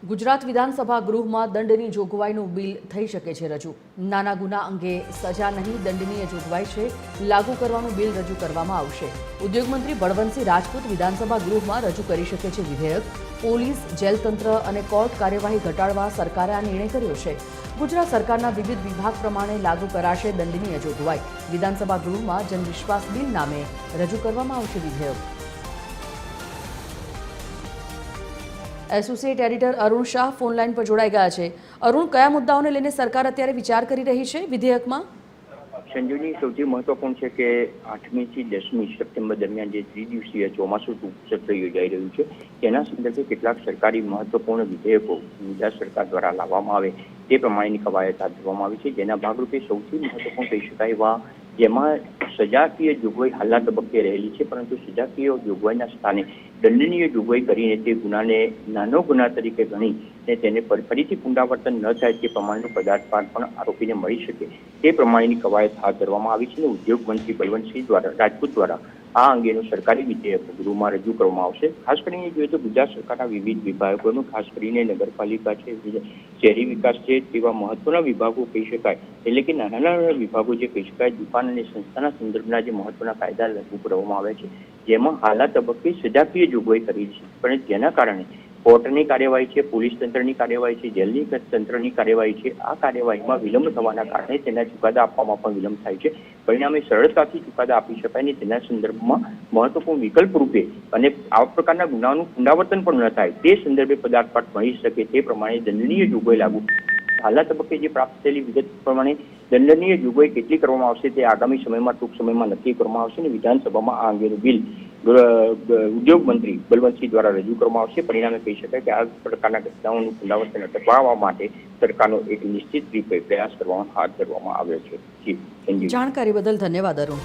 ગુજરાત વિધાનસભા ગૃહમાં દંડની જોગવાઈનું બિલ થઈ શકે છે રજૂ। નાના ગુના અંગે સજા નહીં, દંડનીય જોગવાઈ છે લાગુ કરવાનું બિલ રજૂ કરવામાં આવશે। ઉદ્યોગ મંત્રી બળવંતસિંહ રાજપૂત વિધાનસભા ગૃહમાં રજૂ કરી શકે છે વિધેયક। પોલીસ, જેલ તંત્ર અને કોર્ટ કાર્યવાહી ઘટાડવા સરકારે આ નિર્ણય કર્યો છે। ગુજરાત સરકારના વિવિધ વિભાગ પ્રમાણે લાગુ કરાશે દંડનીય જોગવાઈ। વિધાનસભા ગૃહમાં જનવિશ્વાસ બિલ નામે રજૂ કરવામાં આવશે વિધેયક। Associate editor Arun Shah phone line પર જોડાઈ ગયા છે। અરુણ, કયા મુદ્દાઓને લઈને સરકાર અત્યારે વિચાર કરી રહી છે વિધેયકમાં? સંજુની સૌથી મહત્વપૂર્ણ છે કે 8મી થી 10મી સપ્ટેમ્બર દરમિયાન જે ત્રિદિવસીય ચોમાસુ સત્ર યોજાઈ રહ્યું છે તેના સંદર્ભે કેટલાક સરકારી મહત્વપૂર્ણ વિધેયકો ગુજરાત સરકાર દ્વારા લાવવામાં આવે તે પ્રમાણેની કવાયત હાથ ધરવામાં આવી છે। જેના ભાગરૂપે સૌથી મહત્વપૂર્ણ કહી શકાય એવા જેમાં સજાકીય જોગવાઈ હાલના તબક્કે રહેલી છે, પરંતુ સજાકીય જોગવાઈના સ્થાને દંડનીય જોગવાઈ કરીને તે ગુનાને નાનો ગુના તરીકે ગણી તેને ફરીથી પુનરાવર્તન ન થાય તે પ્રમાણેનું પદાર્થપાર પણ આરોપીને મળી શકે તે પ્રમાણેની કવાયત હાથ ધરવામાં આવી છે। ઉદ્યોગ મંત્રી બળવંતસિંહ રાજપૂત દ્વારા આ અંગેનું સરકારી વિધેયક ગૃહમાં રજૂ કરવામાં આવશે। ખાસ કરીને જોઈએ તો ગુજરાત સરકારના વિવિધ વિભાગોનું, ખાસ કરીને નગરપાલિકા છે, શહેરી વિકાસ છે, તેવા મહત્વના વિભાગો કહી શકાય, એટલે કે નાના નાના વિભાગો જે કહી શકાય, દુકાન અને સંસ્થાના સંદર્ભના જે મહત્વના કાયદા લાગુ કરવામાં આવે છે, જેમાં હાલના તબક્કે સજાકીય જોગવાઈ કરી છે, પણ જેના કારણે કોર્ટની કાર્યવાહી છે, પોલીસ તંત્રની કાર્યવાહી છે, જેલની તંત્રની કાર્યવાહી છે, આ કાર્યવાહીમાં વિલંબ થવાના કારણે તેના ચુકાદા આપવામાં પણ વિલંબ થાય છે। પરિણામે સરળતાથી ચુકાદા આપી શકાય ને તેના સંદર્ભમાં મહત્વપૂર્ણ વિકલ્પ રૂપે અને આ પ્રકારના ગુનાનું પુનરાવર્તન પણ ન થાય તે સંદર્ભે પદાર્થપાર મળી શકે તે પ્રમાણે દંડનીય જોગવાઈ લાગુ હાલના તબક્કે જે પ્રાપ્ત થયેલી વિગત પ્રમાણે દંડનીય જોગવાઈ કેટલી કરવામાં આવશે તે આગામી સમયમાં ટૂંક સમયમાં નક્કી કરવામાં આવશે અને વિધાનસભામાં આ અંગેનું બિલ ઉદ્યોગ મંત્રી બળવંતસિંહ દ્વારા રજૂ કરવામાં આવશે। પરિણામે કહી શકાય કે આ પ્રકારના ઘટનાઓનું પુનરાવર્તન અટકાવવા માટે સરકારનો એક નિશ્ચિત રૂપે પ્રયાસ કરવામાં હાથ ધરવામાં આવ્યો છે। જાણકારી બદલ ધન્યવાદ અરુણ।